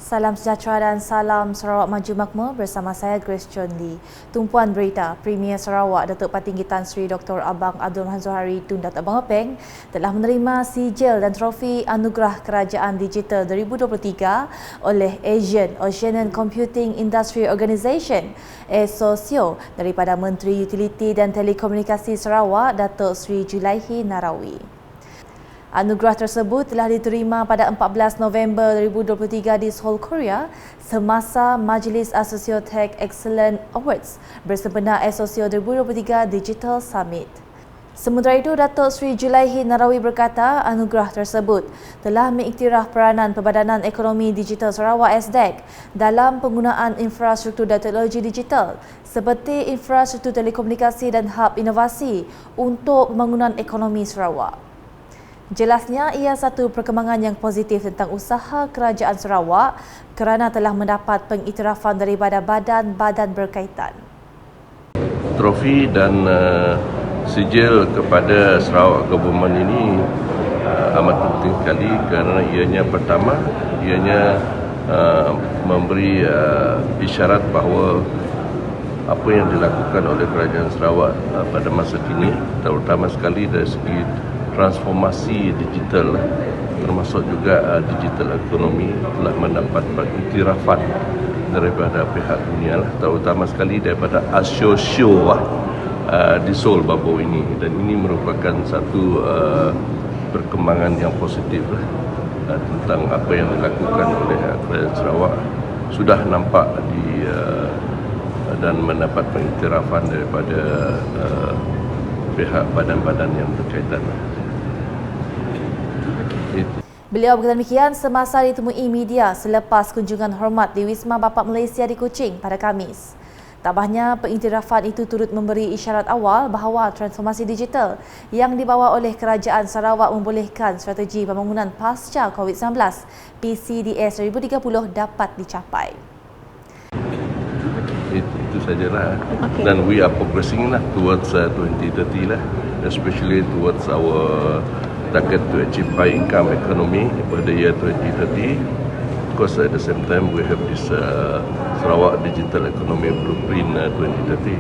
Salam sejahtera dan salam Sarawak Maju Makmur bersama saya Grace Chon Lee. Tumpuan berita, Premier Sarawak Datuk Patinggi Tan Sri Dr. Abang Abdul Rahman Zohari Tun Datuk Abang Openg telah menerima sijil dan trofi Anugerah Kerajaan Digital 2023 oleh Oceanian Computing Industry Organisation (ASOCIO) daripada Menteri Utiliti dan Telekomunikasi Sarawak Datuk Sri Julaihi Narawi. Anugerah tersebut telah diterima pada 14 November 2023 di Seoul, Korea semasa Majlis Asosio Tech Excellence Awards bersempena Asosio 2023 Digital Summit. Sementara itu, Datuk Sri Julaihi Narawi berkata anugerah tersebut telah mengiktiraf peranan Perbadanan Ekonomi Digital Sarawak (SDEC) dalam penggunaan infrastruktur dan teknologi digital seperti infrastruktur telekomunikasi dan hub inovasi untuk pembangunan ekonomi Sarawak. Jelasnya, ia satu perkembangan yang positif tentang usaha kerajaan Sarawak kerana telah mendapat pengiktirafan daripada badan-badan berkaitan. Trofi dan sijil kepada Sarawak Government ini amat penting sekali kerana ianya pertama, memberi isyarat bahawa apa yang dilakukan oleh kerajaan Sarawak pada masa kini, terutama sekali dari segi transformasi digital termasuk juga digital ekonomi telah mendapat pengiktirafan daripada pihak dunia, terutama sekali daripada ASOCIO di Seoul baru ini, dan ini merupakan satu perkembangan yang positif tentang apa yang dilakukan oleh kerajaan Sarawak sudah nampak dan mendapat pengiktirafan daripada pihak badan-badan yang berkaitan. Beliau berkata demikian semasa ditemui media selepas kunjungan hormat di Wisma Bapak Malaysia di Kuching pada Khamis. Tambahnya, pengiktirafan itu turut memberi isyarat awal bahawa transformasi digital yang dibawa oleh Kerajaan Sarawak membolehkan strategi pembangunan pasca COVID-19 PCDS 2030 dapat dicapai. Itu sajalah. Okay. Dan we are progressing towards 2030 especially towards our target to achieve high income economy pada year 2030. Because at the same time we have this Sarawak Digital Economy Blueprint 2030.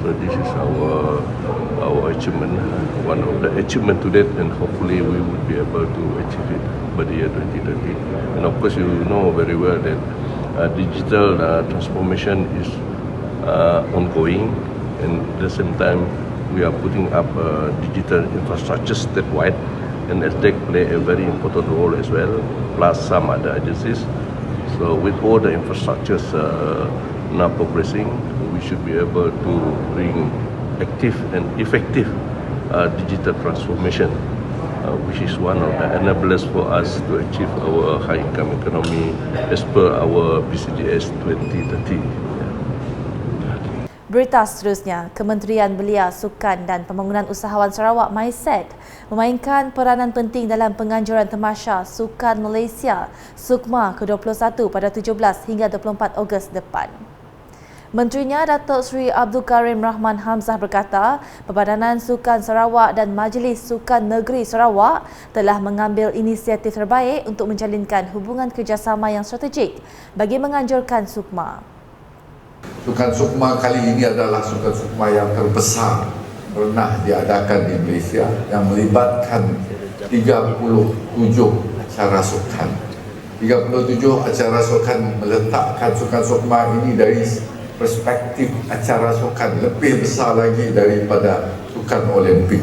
So this is our achievement, one of the achievement to date, and hopefully we would be able to achieve it by the year 2030. And of course you know very well that digital transformation is ongoing, and at the same time we are putting up digital infrastructure statewide, and SDEC play a very important role as well, plus some other agencies. So with all the infrastructures now progressing, we should be able to bring active and effective digital transformation, which is one of the enablers for us to achieve our high income economy as per our PCDS 2030. Berita seterusnya, Kementerian Belia, Sukan dan Pembangunan Usahawan Sarawak (MISED) memainkan peranan penting dalam penganjuran Tamasya Sukan Malaysia SUKMA ke-21 pada 17 hingga 24 Ogos depan. Menterinya Datuk Sri Abdul Karim Rahman Hamzah berkata, Perbadanan Sukan Sarawak dan Majlis Sukan Negeri Sarawak telah mengambil inisiatif terbaik untuk menjalinkan hubungan kerjasama yang strategik bagi menganjurkan SUKMA. Sukan SUKMA kali ini adalah Sukan SUKMA yang terbesar pernah diadakan di Malaysia, yang melibatkan 37 acara sukan. 37 acara sukan meletakkan Sukan SUKMA ini dari perspektif acara sukan lebih besar lagi daripada Sukan Olimpik.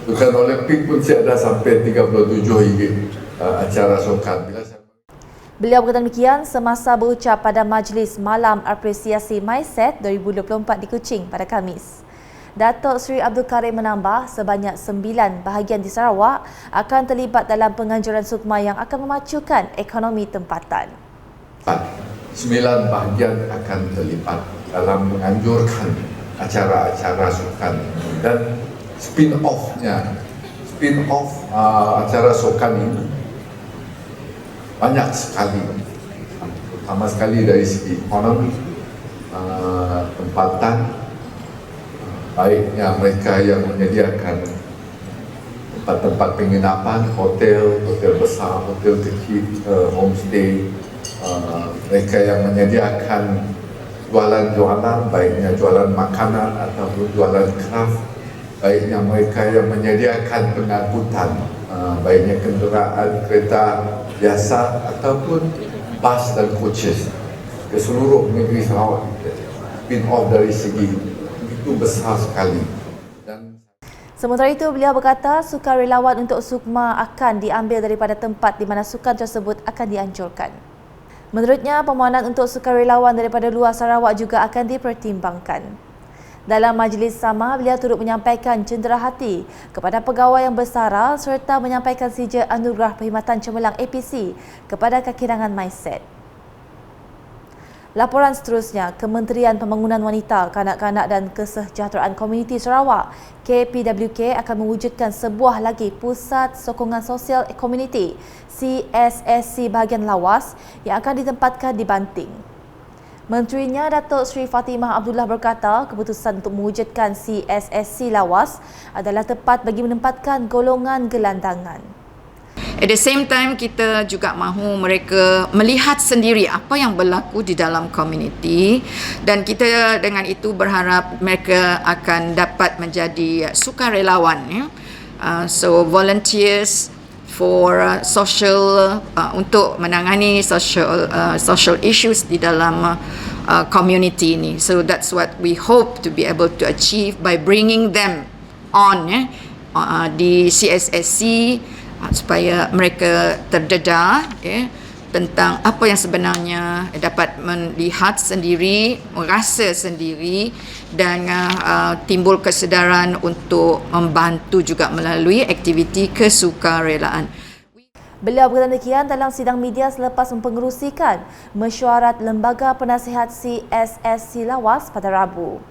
Sukan Olimpik pun ada sampai 37 acara sukan. Beliau berkata demikian semasa berucap pada Majlis Malam Apresiasi MISED 2024 di Kuching pada Khamis. Datuk Sri Abdul Karim menambah sebanyak 9 bahagian di Sarawak akan terlibat dalam penganjuran SUKMA yang akan memacukan ekonomi tempatan. 9 bahagian akan terlibat dalam menganjurkan acara-acara sukan, dan spin-off acara sukan ini banyak sekali, pertama sekali dari segi ekonomi, tempatan, baiknya mereka yang menyediakan tempat-tempat penginapan, hotel besar, hotel kecil, homestay, mereka yang menyediakan jualan-jualan, baiknya jualan makanan ataupun jualan craft, baiknya mereka yang menyediakan pengangkutan, baiknya kenderaan kereta biasa ataupun bas dan coaches ke seluruh negeri Sarawak. Spin-off dari segi itu besar sekali. Sementara itu, beliau berkata sukarelawan untuk Sukma akan diambil daripada tempat di mana sukan tersebut akan dianjurkan. Menurutnya, permohonan untuk sukarelawan daripada luar Sarawak juga akan dipertimbangkan. Dalam majlis sama, beliau turut menyampaikan cenderahati kepada pegawai yang bersara serta menyampaikan sijil anugerah perkhidmatan cemerlang APC kepada kakirangan MySet. Laporan seterusnya, Kementerian Pembangunan Wanita, Kanak-kanak dan Kesejahteraan Komuniti Sarawak KPWK akan mewujudkan sebuah lagi Pusat Sokongan Sosial Komuniti CSSC bahagian lawas yang akan ditempatkan di Banting. Menterinya Datuk Seri Fatimah Abdullah berkata keputusan untuk mewujudkan CSSC lawas adalah tepat bagi menempatkan golongan gelandangan. At the same time, kita juga mahu mereka melihat sendiri apa yang berlaku di dalam komuniti dan kita dengan itu berharap mereka akan dapat menjadi sukarelawan. Ya? So volunteers for social untuk menangani social issues di dalam community ini. So that's what we hope to be able to achieve by bringing them on di CSSC. Supaya mereka terdedah tentang apa yang sebenarnya dapat melihat sendiri, merasa sendiri dan timbul kesedaran untuk membantu juga melalui aktiviti kesukarelaan. Beliau berkata demikian dalam sidang media selepas mempengerusikan mesyuarat Lembaga Penasihat CSSC Lawas pada Rabu.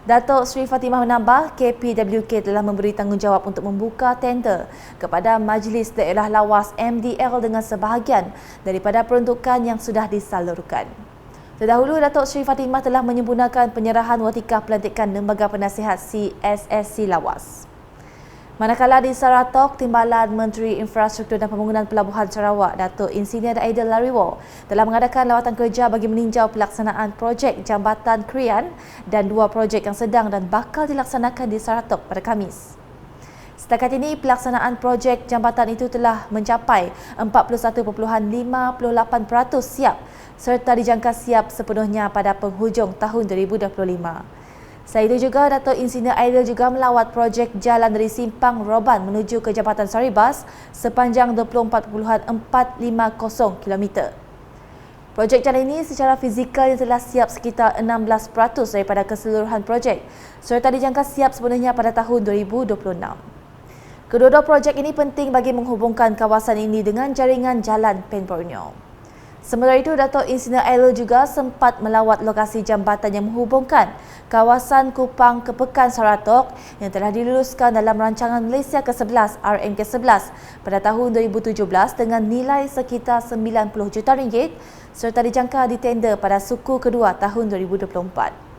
Datuk Seri Fatimah menambah KPWK telah memberi tanggungjawab untuk membuka tender kepada Majlis Daerah Lawas MDL dengan sebahagian daripada peruntukan yang sudah disalurkan. Terdahulu, Datuk Seri Fatimah telah menyempurnakan penyerahan watikah pelantikan Lembaga Penasihat CSSC Lawas. Manakala di Saratok, Timbalan Menteri Infrastruktur dan Pembangunan Pelabuhan Sarawak, Datuk Insinyur Aidil Lariwo telah mengadakan lawatan kerja bagi meninjau pelaksanaan projek Jambatan Krian dan dua projek yang sedang dan bakal dilaksanakan di Saratok pada Khamis. Setakat ini, pelaksanaan projek jambatan itu telah mencapai 41.58% siap serta dijangka siap sepenuhnya pada penghujung tahun 2025. Selain itu juga, Datuk Insinyur Aidil juga melawat projek jalan dari Simpang Roban menuju ke Jambatan Saribas sepanjang 24.450 km. Projek jalan ini secara fizikal yang telah siap sekitar 16% daripada keseluruhan projek serta dijangka siap sepenuhnya pada tahun 2026. Kedua-dua projek ini penting bagi menghubungkan kawasan ini dengan jaringan jalan Pen Borneo. Sementara itu, Datuk Insinyur Aidil juga sempat melawat lokasi jambatan yang menghubungkan kawasan Kupang ke Pekan Saratok yang telah diluluskan dalam rancangan Malaysia ke-11 RMK11 pada tahun 2017 dengan nilai sekitar RM90 juta serta dijangka ditender pada suku kedua tahun 2024.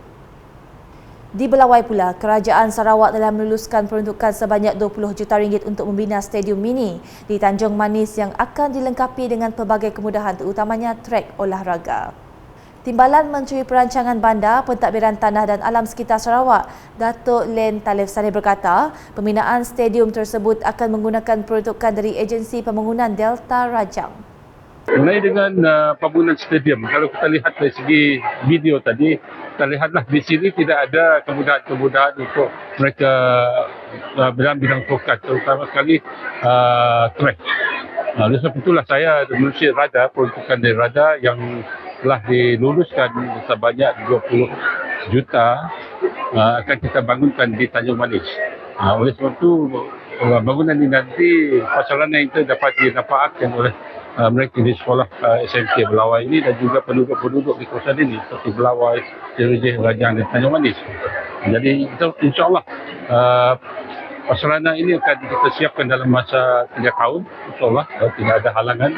Di Belawai pula, Kerajaan Sarawak telah meluluskan peruntukan sebanyak RM20 juta untuk membina stadium mini di Tanjung Manis yang akan dilengkapi dengan pelbagai kemudahan terutamanya trek olahraga. Timbalan Menteri Perancangan Bandar, Pentadbiran Tanah dan Alam Sekitar Sarawak, Datuk Len Talif Sani berkata, pembinaan stadium tersebut akan menggunakan peruntukan dari Agensi Pembangunan Delta Rajang. Mengenai dengan pembangunan stadium, kalau kita lihat dari segi video tadi, kita lihatlah di sini tidak ada kemudahan-kemudahan untuk mereka dalam bidang tokat, terutama sekali track. Oleh sebab itulah saya menerusi rada, peruntukan dari rada yang telah diluluskan sebanyak 20 juta akan kita bangunkan di Tanjung Manis. Oleh sebab itu, bangunan ini nanti prasarana itu dapat dimanfaatkan oleh mereka di sekolah SMK Belawai ini dan juga penduduk-penduduk di kawasan ini seperti Belawai, Serujih, Rajang dan Tanjung Manis. Jadi insyaAllah prasarana ini akan kita siapkan dalam masa 3 tahun. InsyaAllah tidak ada halangan.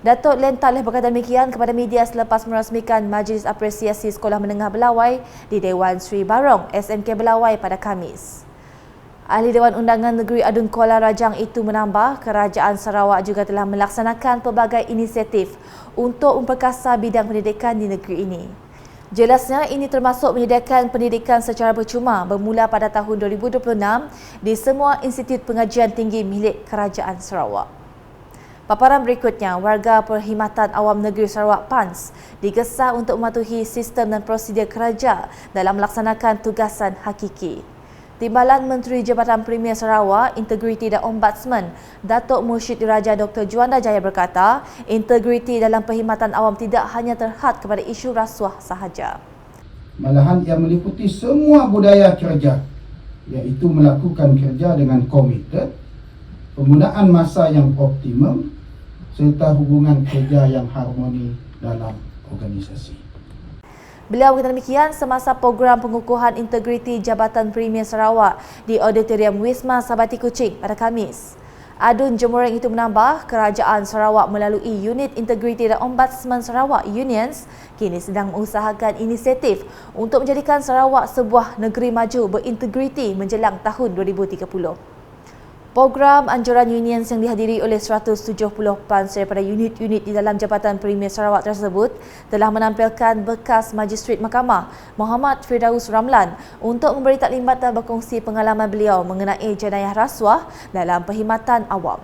Datuk Len Talih berkata demikian kepada media selepas merasmikan Majlis Apresiasi Sekolah Menengah Belawai di Dewan Sri Barong, SMK Belawai pada Khamis. Ahli Dewan Undangan Negeri Adun Kuala Rajang itu menambah, Kerajaan Sarawak juga telah melaksanakan pelbagai inisiatif untuk memperkasa bidang pendidikan di negeri ini. Jelasnya, ini termasuk menyediakan pendidikan secara percuma bermula pada tahun 2026 di semua institut pengajian tinggi milik Kerajaan Sarawak. Paparan berikutnya, warga Perkhidmatan Awam Negeri Sarawak PANS digesa untuk mematuhi sistem dan prosedur kerja dalam melaksanakan tugasan hakiki. Timbalan Menteri Jabatan Premier Sarawak, Integriti dan Ombudsman, Datuk Mursyid Diraja Dr. Juanda Jaya berkata, integriti dalam perkhidmatan awam tidak hanya terhad kepada isu rasuah sahaja. Malahan ia meliputi semua budaya kerja, iaitu melakukan kerja dengan komited, penggunaan masa yang optimum, serta hubungan kerja yang harmoni dalam organisasi. Beliau berkata demikian semasa program pengukuhan integriti Jabatan Premier Sarawak di Auditorium Wisma Sabati Kuching pada Khamis. Adun Jemureng itu menambah, Kerajaan Sarawak melalui Unit Integriti dan Ombudsman Sarawak Unions kini sedang mengusahakan inisiatif untuk menjadikan Sarawak sebuah negeri maju berintegriti menjelang tahun 2030. Program anjuran unions yang dihadiri oleh 170 PANS daripada unit-unit di dalam Jabatan Premier Sarawak tersebut telah menampilkan bekas Majistret Mahkamah Muhammad Firdaus Ramlan untuk memberi taklimat dan berkongsi pengalaman beliau mengenai jenayah rasuah dalam perkhidmatan awam.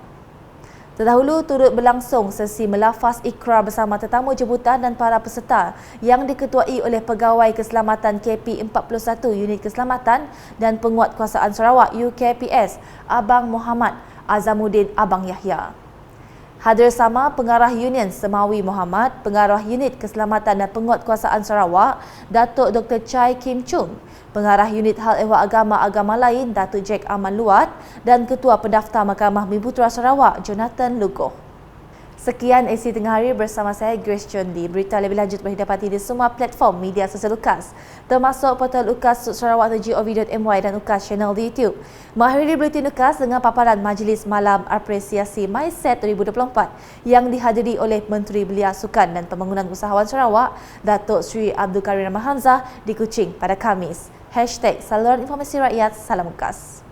Terdahulu turut berlangsung sesi melafaz ikrar bersama tetamu jemputan dan para peserta yang diketuai oleh Pegawai Keselamatan KP41 Unit Keselamatan dan Penguatkuasaan Sarawak UKPS Abang Muhammad Azamuddin Abang Yahya. Hadir sama Pengarah Union Semawi Muhammad, Pengarah Unit Keselamatan dan Penguatkuasaan Sarawak Datuk Dr. Chai Kim Chung, Pengarah Unit Hal Ehwal Agama lain Datuk Jack Aman Luat dan Ketua Pendaftar Mahkamah Bumiputera Sarawak Jonathan Lugoh. Sekian isi tengah hari bersama saya Grace Chondi. Berita lebih lanjut boleh didapati di semua platform media sosial UKAS termasuk portal ukas.sarawak.gov.my dan UKAS channel di YouTube. Mengakhiri Buletin UKAS dengan paparan Majlis Malam Apresiasi MySet 2024 yang dihadiri oleh Menteri Belia Sukan dan Pembangunan Usahawan Sarawak Datuk Sri Abdul Karim Hamzah di Kuching pada Khamis. #Saluran Informasi Rakyat, Salam UKAS.